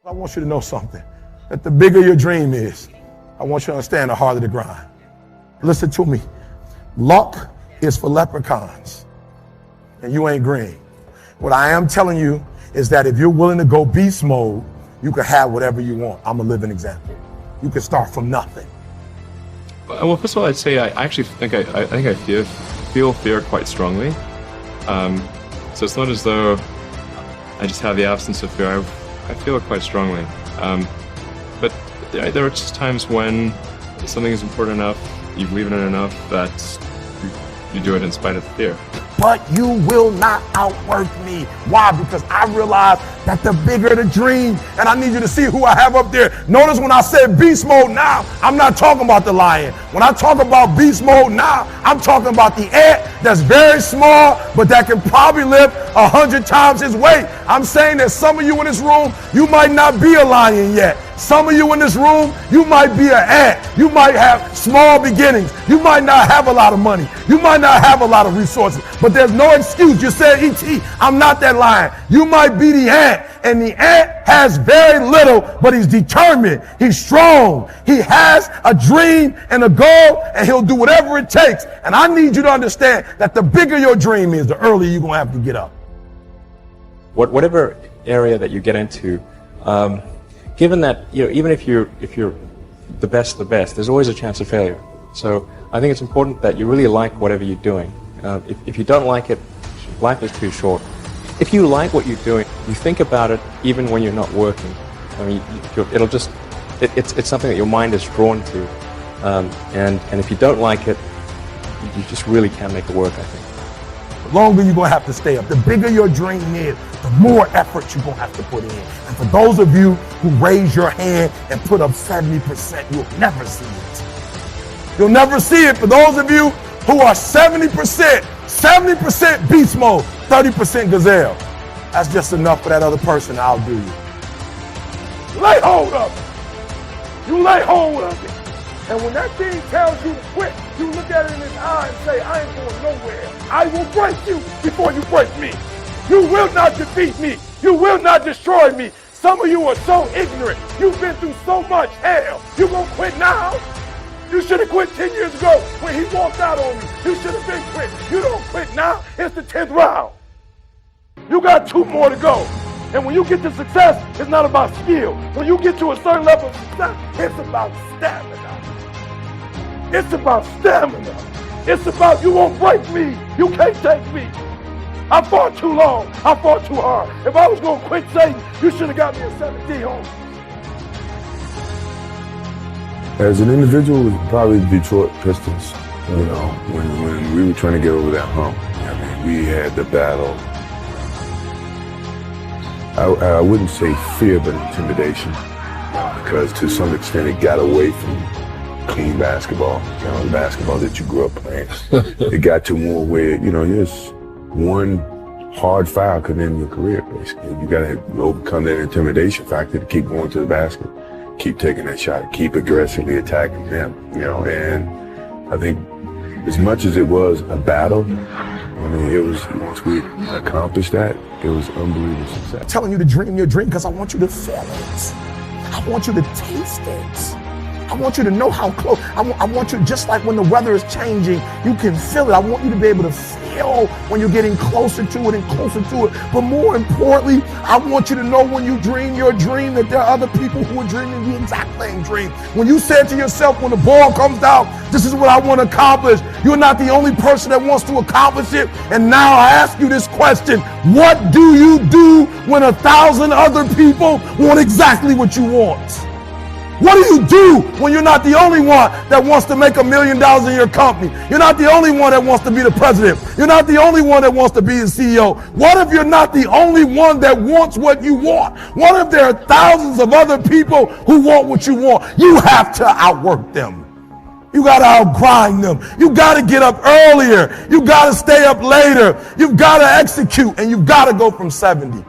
I want you to know something, that the bigger your dream is, I want you to understand the harder the grind. Listen to me. Luck is for leprechauns, and you ain't green. What I am telling you is that if you're willing to go beast mode, you can have whatever you want. I'm a living example. You can start from nothing. Well, first of all, I'd say I actually think I feel fear quite strongly. So it's not as though I just have the absence of fear. I feel it quite strongly. But there are just times when something is important enough, you believe in it enough that you do it in spite of fear. But you will not outwork me. Why? Because I realize that the bigger the dream, and I need you to see who I have up there. Notice when I said beast mode now, I'm not talking about the lion. When I talk about beast mode now, I'm talking about the ant that's very small, but that can probably lift 100 times his weight. I'm saying that some of you in this room, you might not be a lion yet. Some of you in this room, you might be an ant. You might have small beginnings. You might not have a lot of money. You might not have a lot of resources, but there's no excuse. You said, E.T., I'm not that lion. You might be the ant, and the ant has very little, but he's determined. He's strong. He has a dream and a goal, and he'll do whatever it takes. And I need you to understand that the bigger your dream is, the earlier you're going to have to get up. Whatever area that you get into, given that, even if you're the best, there's always a chance of failure. So I think it's important that you really like whatever you're doing. If you don't like it, life is too short. If you like what you're doing, you think about it even when you're not working. I mean, it's something that your mind is drawn to. And if you don't like it, you just really can't make it work, I think. The longer you're going to have to stay up, the bigger your dream is, the more effort you're going to have to put in. And for those of you who raise your hand and put up 70%, you'll never see it. You'll never see it. For those of you who are 70% beast mode, 30% gazelle, that's just enough for that other person to outdo you. Lay hold of it. You lay hold of it. And when that thing tells you to quit, you look at it in his eye and say, I ain't going nowhere. I will break you before you break me. You will not defeat me. You will not destroy me. Some of you are so ignorant. You've been through so much hell. You gonna quit now? You should have quit 10 years ago when he walked out on me. You should have been quit. You don't quit now. It's the 10th round. You got 2 more to go. And when you get to success, it's not about skill. When you get to a certain level of success, it's about stamina. It's about stamina. It's about you won't break me. You can't take me. I fought too long. I fought too hard. If I was going to quit Satan, you should have got me a 7D home. As an individual, it's probably Detroit Pistons. When we were trying to get over that hump, we had the battle. I wouldn't say fear, but intimidation, because to some extent it got away from clean basketball, the basketball that you grew up playing. It got to more where, just one hard foul could end your career, basically. You got to overcome that intimidation factor to keep going to the basket, keep taking that shot, keep aggressively attacking them, and I think as much as it was a battle, it was, once we accomplished that, it was unbelievable success. I'm telling you to dream your dream because I want you to feel it. I want you to taste it. I want you to know how close. I want you, just like when the weather is changing, you can feel it. I want you to be able to feel when you're getting closer to it and closer to it. But more importantly, I want you to know when you dream your dream that there are other people who are dreaming the exact same dream. When you said to yourself, when the ball comes down, this is what I want to accomplish, you're not the only person that wants to accomplish it. And now I ask you this question: what do you do when 1,000 other people want exactly what you want? What do you do when you're not the only one that wants to make $1 million in your company? You're not the only one that wants to be the president. You're not the only one that wants to be the CEO. What if you're not the only one that wants what you want? What if there are thousands of other people who want what you want? You have to outwork them. You got to outgrind them. You got to get up earlier. You got to stay up later. You've got to execute, and you've got to go from 70